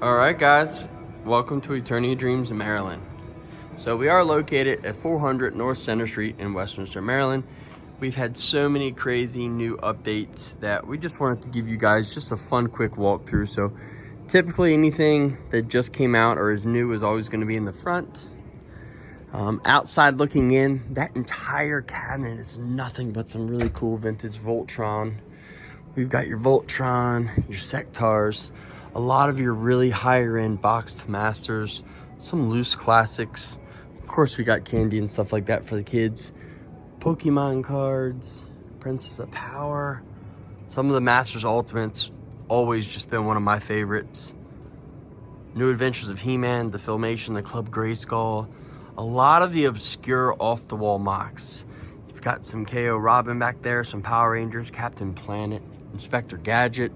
All right, guys, welcome to Eternia Dreams, Maryland. So we are located at 400 North Center Street in Westminster, Maryland. We've had so many crazy new updates that we just wanted to give you guys just a fun, quick walkthrough. So typically anything that just came out or is new is always going to be in the front. Outside looking in, that entire cabinet is nothing but some really cool vintage Voltron. We've got your Voltron, your Sectars, a lot of your really higher end boxed masters, some loose classics. Of course, we got candy and stuff like that for the kids. Pokemon cards, Princess of Power. Some of the Masters Ultimates, always just been one of my favorites. New Adventures of He-Man, the Filmation, the Club Grayskull. A lot of the obscure off-the-wall mocks. You've got some KO Robin back there, some Power Rangers, Captain Planet, Inspector Gadget,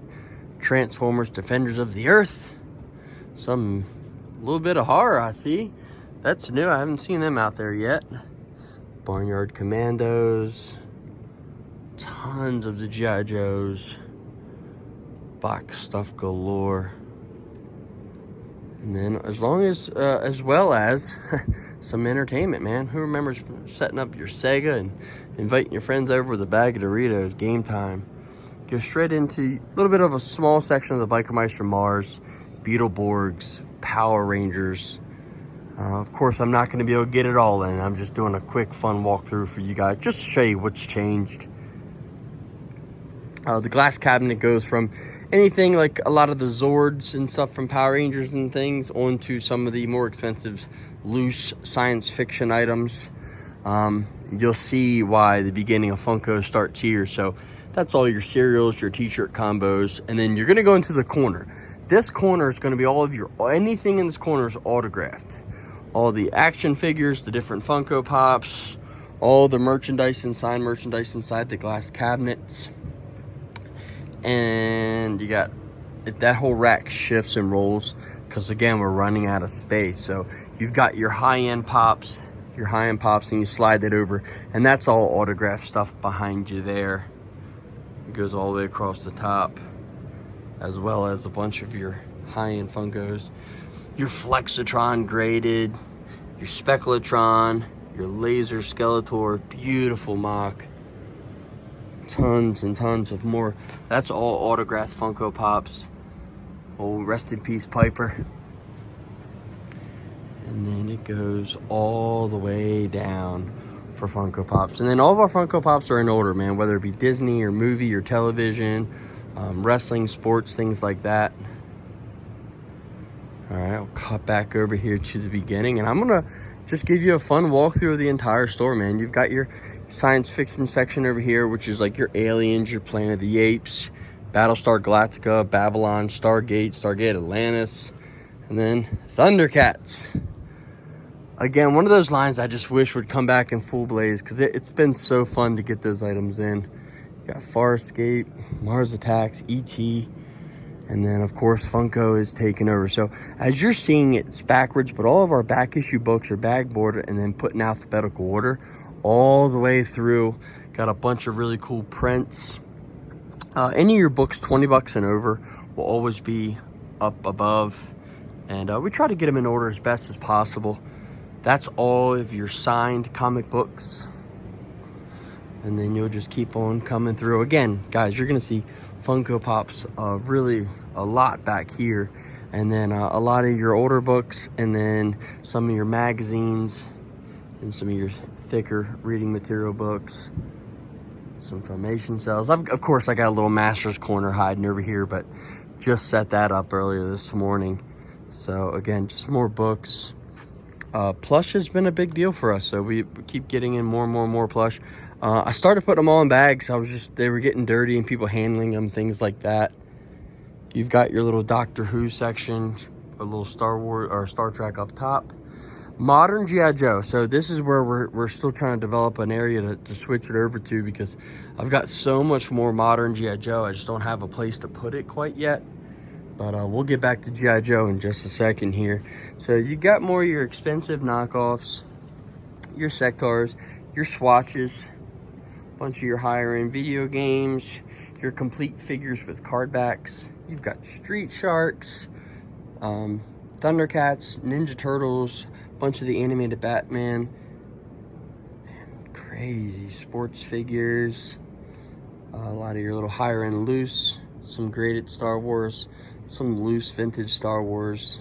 Transformers, Defenders of the Earth. Some little bit of horror, I see. That's new. I haven't seen them out there yet. Barnyard Commandos. Tons of the G.I. Joes. Box stuff galore. And then as well as some entertainment, man. Who remembers setting up your Sega and inviting your friends over with a bag of Doritos, game time? Go straight into a little bit of a small section of the Bikermeister Mars, Beetleborgs, Power Rangers. Of course, I'm not going to be able to get it all in. I'm just doing a quick, fun walkthrough for you guys, just to show you what's changed. The glass cabinet goes from anything like a lot of the Zords and stuff from Power Rangers and things onto some of the more expensive, loose science fiction items. You'll see why the beginning of Funko starts here. So that's all your cereals, your t-shirt combos, and then you're going to go into the corner. This corner is going to be all of your, anything in this corner is autographed. All the action figures, the different Funko Pops, all the merchandise and signed merchandise inside the glass cabinets. And you got, if that whole rack shifts and rolls, because again, we're running out of space. So you've got your high-end pops, and you slide that over, and that's all autographed stuff behind you there. It goes all the way across the top, as well as a bunch of your high-end Funkos. Your Flexatron graded, your Speculatron, your Laser Skeletor, beautiful mock. Tons and tons of more. That's all autographed Funko Pops. Oh, rest in peace, Piper. And then it goes all the way down for Funko Pops. And then all of our Funko Pops are in order, man, whether it be Disney or movie or television, wrestling, sports, things like that. All right, I'll cut back over here to the beginning, and I'm gonna just give you a fun walkthrough of the entire store, man. You've got your science fiction section over here, which is like your Aliens, your Planet of the Apes, Battlestar Galactica, Babylon, Stargate Atlantis, and then Thundercats. Again, one of those lines I just wish would come back in full blaze, because it's been so fun to get those items in. You got Farscape, Mars Attacks, E.T., and then, of course, Funko is taking over. So as you're seeing it, it's backwards, but all of our back issue books are bag bordered and then put in alphabetical order all the way through. Got a bunch of really cool prints. Any of your books, 20 bucks and over, will always be up above. And we try to get them in order as best as possible. That's all of your signed comic books. And then you'll just keep on coming through. Again, guys, you're going to see Funko Pops really a lot back here. And then a lot of your older books, and then some of your magazines, and some of your thicker reading material books. Some Filmation cells. Of course, I got a little Master's Corner hiding over here, but just set that up earlier this morning. So again, just more books. Plush has been a big deal for us, so we keep getting in more and more plush. I started putting them all in bags. They were getting dirty and people handling them, things like that. You've got your little Doctor Who section, a little Star Wars or Star Trek up top. Modern G.I. Joe. So this is where we're still trying to develop an area to switch it over to, because I've got so much more modern G.I. Joe. I just don't have a place to put it quite yet. But we'll get back to G.I. Joe in just a second here. So you got more of your expensive knockoffs, your Sectars, your Swatches, a bunch of your higher end video games, your complete figures with card backs. You've got Street Sharks, Thundercats, Ninja Turtles, bunch of the animated Batman. Man, crazy sports figures. A lot of your little higher end loose, some graded Star Wars, some loose vintage Star Wars.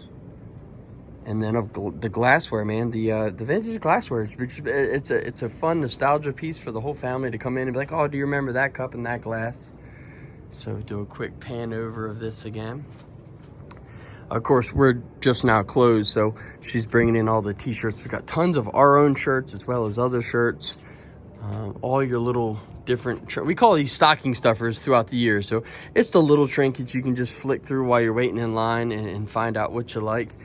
And then of the glassware, man, the vintage glassware, it's a fun nostalgia piece for the whole family to come in and be like, oh, do you remember that cup and that glass? So do a quick pan over of this again. Of course, we're just now closed, so she's bringing in all the t-shirts. We've got tons of our own shirts as well as other shirts. All your little different, we call these stocking stuffers throughout the year. So it's the little trinkets you can just flick through while you're waiting in line and find out what you like.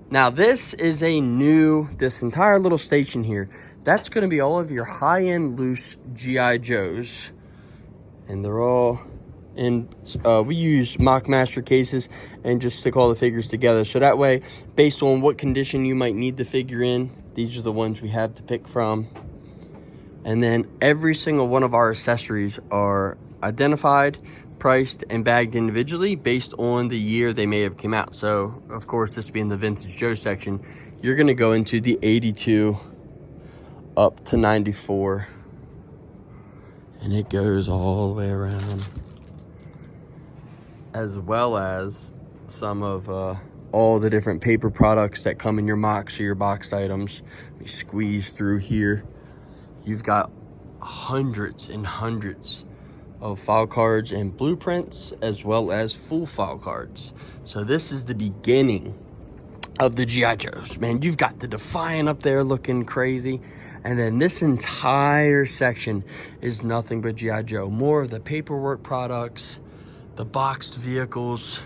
Now, this is this entire little station here, that's going to be all of your high-end loose G.I. Joes. And they're all in, we use mock master cases and just stick all the figures together. So that way, based on what condition you might need the figure in, these are the ones we have to pick from. And then every single one of our accessories are identified, priced, and bagged individually based on the year they may have come out. So, of course, this being the Vintage Joe section, you're going to go into the 82 up to 94. And it goes all the way around. As well as some of all the different paper products that come in your mocks or your boxed items. We squeeze through here. You've got hundreds and hundreds of file cards and blueprints, as well as full file cards. So this is the beginning of the G.I. Joes. Man, you've got the Defiant up there looking crazy. And then this entire section is nothing but G.I. Joe. More of the paperwork products, the boxed vehicles,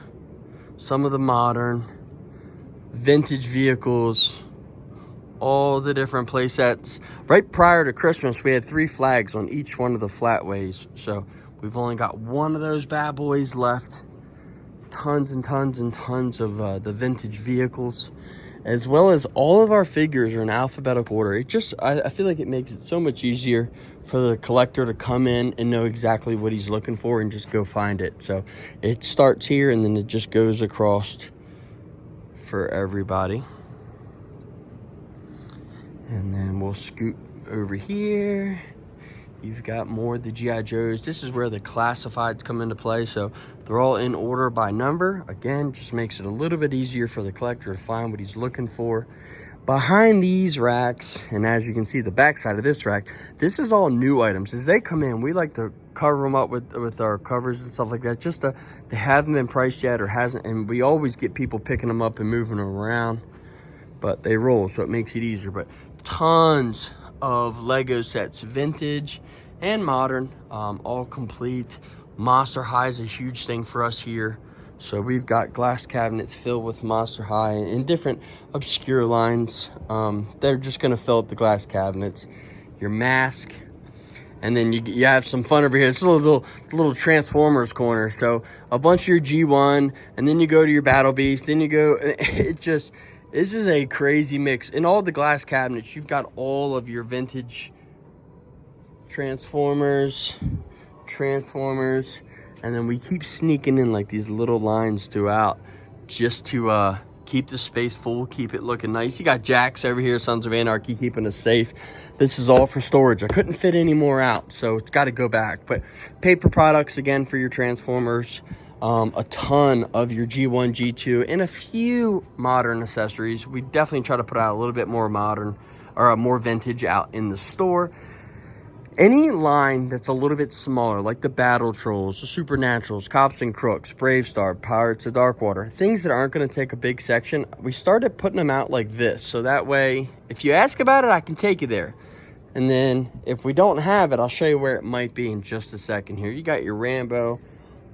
some of the modern, vintage vehicles, all the different play sets. Right prior to Christmas, we had 3 flags on each one of the flatways. So we've only got one of those bad boys left. Tons and tons and tons of the vintage vehicles, as well as all of our figures are in alphabetical order. It just, I feel like it makes it so much easier for the collector to come in and know exactly what he's looking for and just go find it. So it starts here and then it just goes across for everybody. And then we'll scoot over here. You've got more of the G.I. Joes. This is where the classifieds come into play. So they're all in order by number. Again, just makes it a little bit easier for the collector to find what he's looking for. Behind these racks, and as you can see, the back side of this rack, this is all new items. As they come in, we like to cover them up with our covers and stuff like that, just to, they haven't been priced yet or hasn't, and we always get people picking them up and moving them around. But they roll, so it makes it easier. But tons of Lego sets, vintage and modern, all complete. Monster High is a huge thing for us here. So we've got glass cabinets filled with Monster High in different obscure lines. They're just gonna fill up the glass cabinets. Your mask, and then you have some fun over here. It's a little Transformers corner. So a bunch of your G1, and then you go to your Battle Beast, then you go, this is a crazy mix. In all the glass cabinets, you've got all of your vintage Transformers, and then we keep sneaking in like these little lines throughout just to keep the space full, keep it looking nice. You got Jax over here, Sons of Anarchy, keeping us safe. This is all for storage. I couldn't fit any more out, so it's got to go back. But paper products, again, for your Transformers. A ton of your G1, G2, and a few modern accessories. We definitely try to put out a little bit more modern or more vintage out in the store. Any line that's a little bit smaller, like the Battle Trolls, the Supernaturals, Cops and Crooks, Brave Star, Pirates of Darkwater, things that aren't going to take a big section, we started putting them out like this. So that way, if you ask about it, I can take you there. And then if we don't have it, I'll show you where it might be in just a second here. You got your Rambo,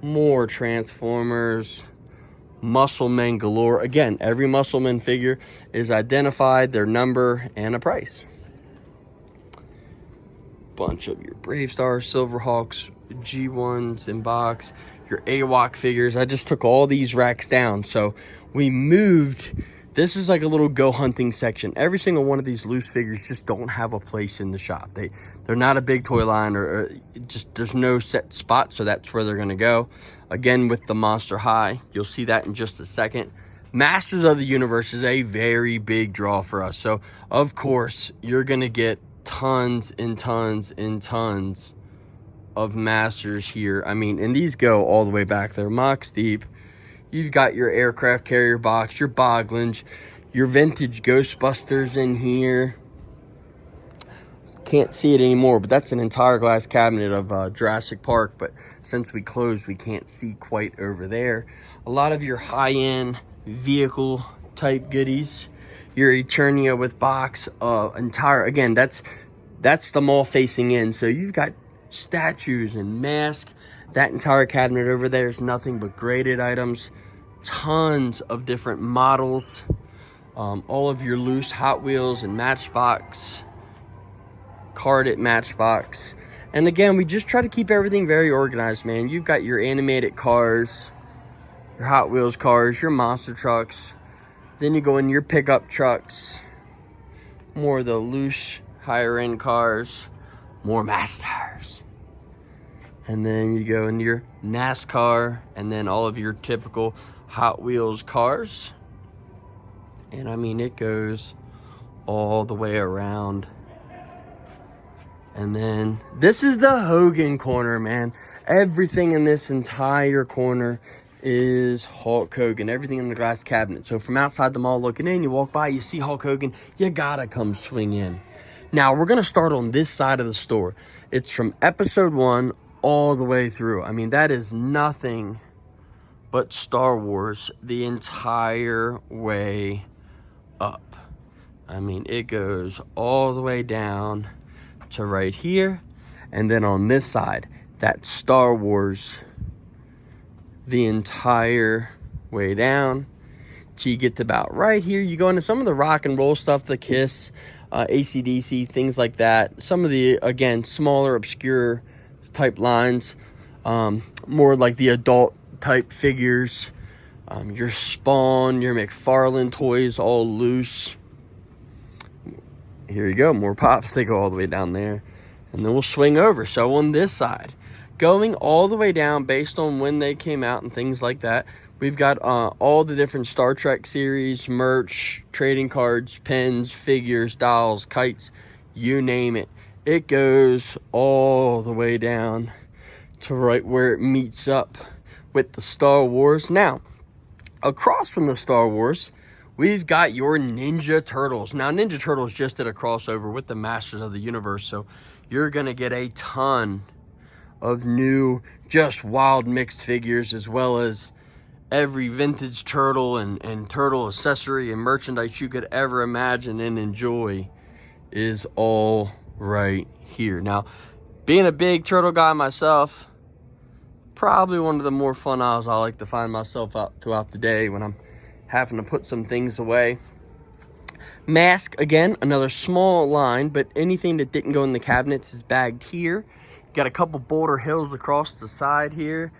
more Transformers, Musclemen galore. Again, every Muscleman figure is identified, their number, and a price. Bunch of your Brave Stars, Silverhawks, G1s in box, your AWOC figures. I just took all these racks down. So we moved. This is like a little go hunting section. Every single one of these loose figures just don't have a place in the shop. They're not a big toy line, or just there's no set spot, so that's where they're gonna go. Again, with the Monster High, you'll see that in just a second. Masters of the Universe is a very big draw for us. So, of course, you're going to get tons and tons and tons of Masters here. I mean, and these go all the way back there, Mox deep. You've got your aircraft carrier box, your Boglins, your vintage Ghostbusters in here. Can't see it anymore, but that's an entire glass cabinet of Jurassic Park. But since we closed, we can't see quite over there. A lot of your high-end vehicle type goodies. Your Eternia with box, again, that's the mall facing in. So you've got statues and masks. That entire cabinet over there is nothing but graded items. Tons of different models. All of your loose Hot Wheels and Matchbox, carded Matchbox. And again, we just try to keep everything very organized, man. You've got your animated cars, your Hot Wheels cars, your monster trucks. Then you go into your pickup trucks. More of the loose, higher end cars. More Masters. And then you go into your NASCAR, and then all of your typical Hot Wheels cars. And I mean, it goes all the way around. And then this is the Hogan corner, man. Everything in this entire corner is Hulk Hogan. Everything in the glass cabinet. So from outside the mall looking in, you walk by, you see Hulk Hogan, you gotta come swing in. Now, we're gonna start on this side of the store. It's from episode 1 all the way through. I mean, that is nothing but Star Wars the entire way up. I mean, it goes all the way down to right here. And then on this side, that's Star Wars the entire way down till you get to about right here. You go into some of the rock and roll stuff, the Kiss, AC/DC, things like that. Some of the, again, smaller, obscure type lines, more like the adult type figures, your Spawn, your McFarlane toys, all loose. Here you go, more Pops. They go all the way down there, and then we'll swing over. So on this side, going all the way down based on when they came out and things like that, we've got all the different Star Trek series, merch, trading cards, pens, figures, dolls, kites, you name it. It goes all the way down to right where it meets up with the Star Wars. Now, across from the Star Wars, we've got your Ninja Turtles. Now, Ninja Turtles just did a crossover with the Masters of the Universe, so you're going to get a ton of new, just wild mixed figures, as well as every vintage turtle and turtle accessory and merchandise you could ever imagine and enjoy is all right here. Now, being a big turtle guy myself, probably one of the more fun aisles I like to find myself out throughout the day when I'm having to put some things away. Mask, again, another small line, but anything that didn't go in the cabinets is bagged here. Got a couple Boulder Hills across the side here.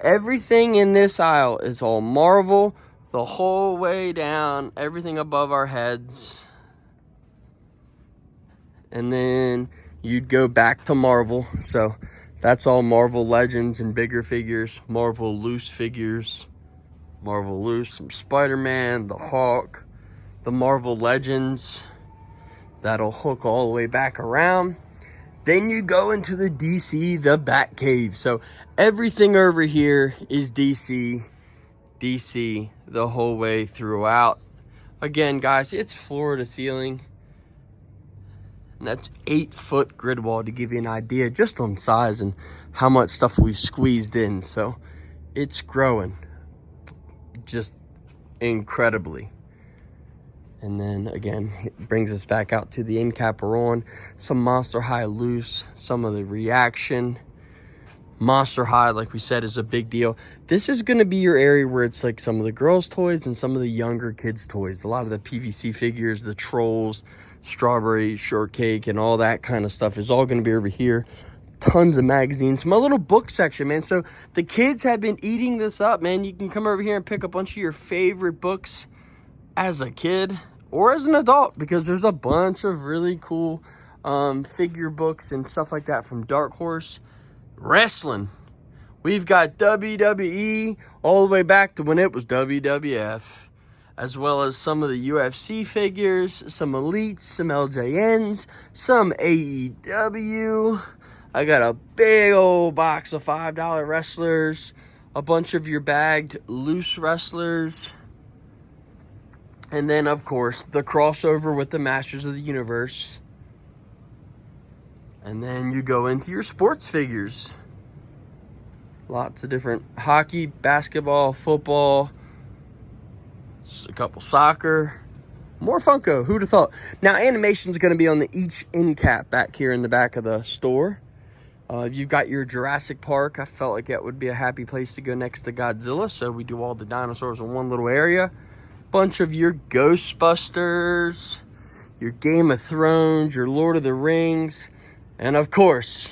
Everything in this aisle is all Marvel the whole way down, everything above our heads. And then you'd go back to Marvel. So that's all Marvel Legends and bigger figures, Marvel loose figures, Marvel loose, some Spider-Man, the Hulk, the Marvel Legends. That'll hook all the way back around. Then you go into the DC, the Batcave. So everything over here is DC the whole way throughout. Again, guys, it's floor to ceiling. And that's 8-foot grid wall to give you an idea just on size and how much stuff we've squeezed in. So it's growing just incredibly. And then again, it brings us back out to the end cap we're on. Some Monster High loose, some of the reaction. Monster High, like we said, is a big deal. This is going to be your area where it's like some of the girls' toys and some of the younger kids' toys. A lot of the PVC figures, the Trolls, Strawberry Shortcake, and all that kind of stuff is all going to be over here. Tons of magazines. My little book section, man. So the kids have been eating this up, man. You can come over here and pick a bunch of your favorite books as a kid or as an adult, because there's a bunch of really cool figure books and stuff like that from Dark Horse. Wrestling, we've got WWE all the way back to when it was WWF. as well as some of the UFC figures, some Elites, some LJNs, some AEW. I got a big old box of $5 wrestlers, a bunch of your bagged loose wrestlers, and then, of course, the crossover with the Masters of the Universe. And then you go into your sports figures. Lots of different hockey, basketball, football, a couple soccer, more Funko. Who'd have thought? Now, animation's going to be on each end cap back here in the back of the store. You've got your Jurassic Park. I felt like that would be a happy place to go next to Godzilla, so we do all the dinosaurs in one little area. Bunch of your Ghostbusters, your Game of Thrones, your Lord of the Rings, and of course,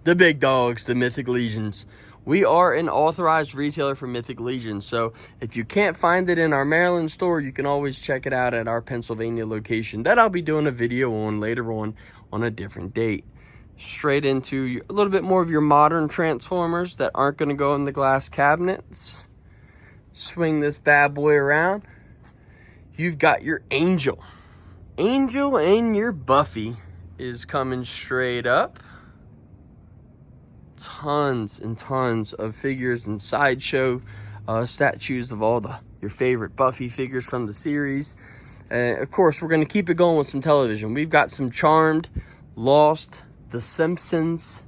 the big dogs, the Mythic Legions. We are an authorized retailer for Mythic Legions, so if you can't find it in our Maryland store, you can always check it out at our Pennsylvania location that I'll be doing a video on later on a different date. Straight into a little bit more of your modern Transformers that aren't going to go in the glass cabinets. Swing this bad boy around. You've got your Angel. Angel and your Buffy is coming straight up. Tons and tons of figures and sideshow statues of all your favorite Buffy figures from the series. Of course, we're going to keep it going with some television. We've got some Charmed, Lost, The Simpsons.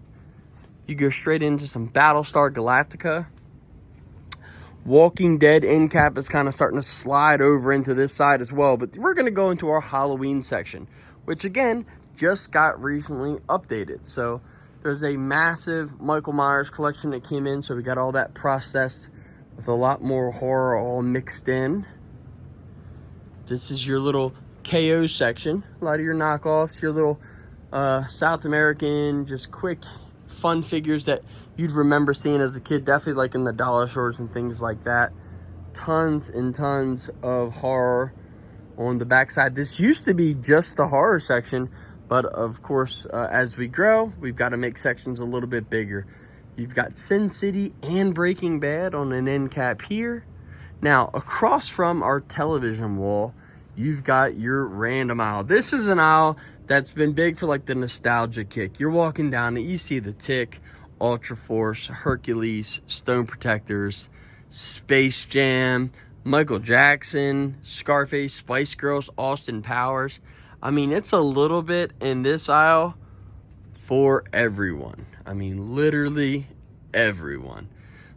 You go straight into some Battlestar Galactica. Walking Dead end cap is kind of starting to slide over into this side as well. But we're going to go into our Halloween section, which again, just got recently updated. So there's a massive Michael Myers collection that came in. So we got all that processed with a lot more horror all mixed in. This is your little KO section. A lot of your knockoffs, your little South American, just quick, fun figures that you'd remember seeing as a kid, definitely like in the dollar stores and things like that. Tons and tons of horror on the backside. This used to be just the horror section, but of course, as we grow, we've got to make sections a little bit bigger. You've got Sin City and Breaking Bad on an end cap here. Now, across from our television wall, you've got your random aisle. This is an aisle that's been big for like the nostalgia kick. You're walking down it, you see the Tick, Ultra Force, Hercules, Stone Protectors, Space Jam, Michael Jackson, Scarface, Spice Girls, Austin Powers. I mean, it's a little bit in this aisle for everyone. I mean, literally everyone.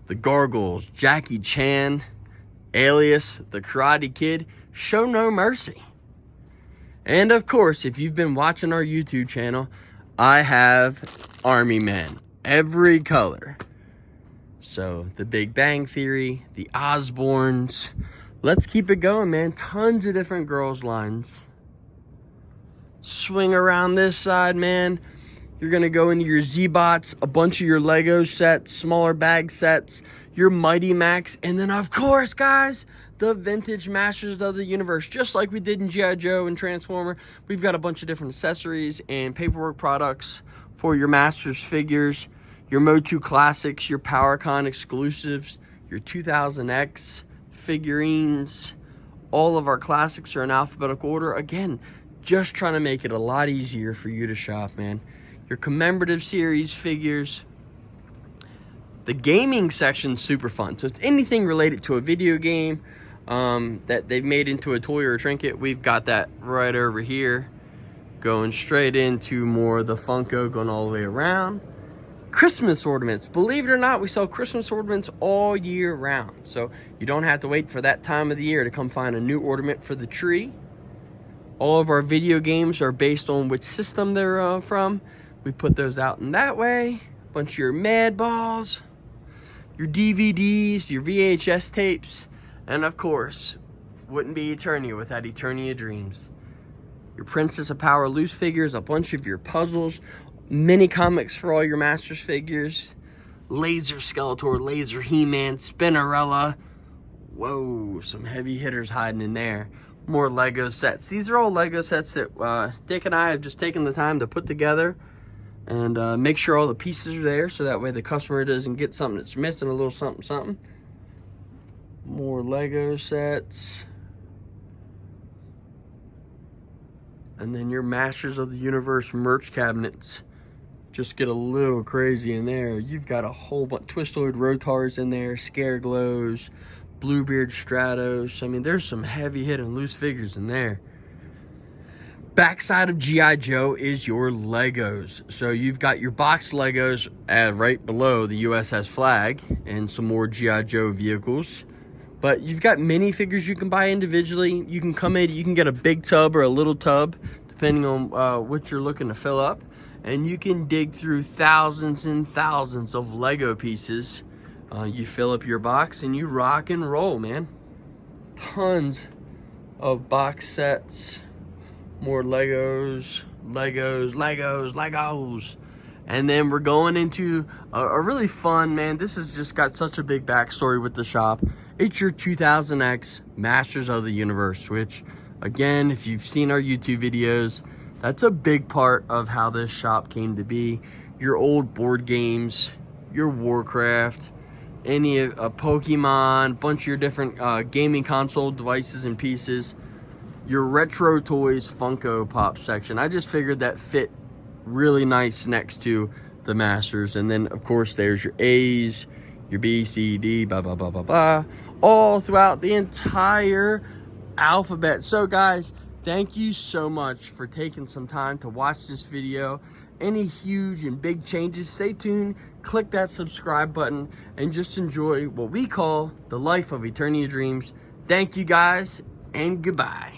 The Gargoyles, Jackie Chan, Alias, The Karate Kid, show no mercy. And of course, if you've been watching our YouTube channel, I have Army Men, every color. So the Big Bang Theory, the Osbournes. Let's keep it going, man. Tons of different girls lines. Swing around this side, man. You're going to go into your Z-Bots, a bunch of your Lego sets, smaller bag sets, your Mighty Max, and then, of course, guys, the vintage Masters of the Universe. Just like we did in G.I. Joe and Transformer, we've got a bunch of different accessories and paperwork products for your Masters figures, your Motu Classics, your PowerCon exclusives, your 2000X figurines. All of our classics are in alphabetical order. Again, just trying to make it a lot easier for you to shop, man. Your commemorative series figures. The gaming section's super fun. So it's anything related to a video game that they've made into a toy or a trinket. We've got that right over here. Going straight into more of the Funko, going all the way around. Christmas ornaments. Believe it or not, we sell Christmas ornaments all year round. So you don't have to wait for that time of the year to come find a new ornament for the tree. All of our video games are based on which system they're from. We put those out in that way. A bunch of your Mad Balls, your DVDs, your VHS tapes, and of course, wouldn't be Eternia without Eternia Dreams. Your Princess of Power loose figures, a bunch of your puzzles, mini comics for all your Masters figures, Laser Skeletor, Laser He-Man, Spinnerella. Whoa, some heavy hitters hiding in there. More Lego sets. These are all Lego sets that Dick and I have just taken the time to put together and make sure all the pieces are there so that way the customer doesn't get something that's missing, a little something something. More Lego sets. And then your Masters of the Universe merch cabinets just get a little crazy in there. You've got a whole bunch, Twistoid Rotars in there, Scareglows, Bluebeard Stratos. I mean, there's some heavy hitting loose figures in there. Backside of G.I. Joe is your Legos. So you've got your box Legos right below the USS flag and some more G.I. Joe vehicles. But you've got minifigures you can buy individually. You can come in, you can get a big tub or a little tub, depending on what you're looking to fill up. And you can dig through thousands and thousands of Lego pieces. You fill up your box and you rock and roll, man. Tons of box sets. More Legos. And then we're going into a really fun, man, this has just got such a big backstory with the shop. It's your 2000X Masters of the Universe, which, again, if you've seen our YouTube videos, that's a big part of how this shop came to be. Your old board games, your Warcraft, any Pokemon, bunch of your different gaming console devices and pieces. Your retro toys Funko Pop section. I just figured that fit really nice next to the Masters. And then, of course, there's your A's, your B, C, D, blah, blah, blah, blah, blah, all throughout the entire alphabet. So, guys, thank you so much for taking some time to watch this video. Any huge and big changes, stay tuned, click that subscribe button, and just enjoy what we call the life of Eternia Dreams. Thank you, guys, and goodbye.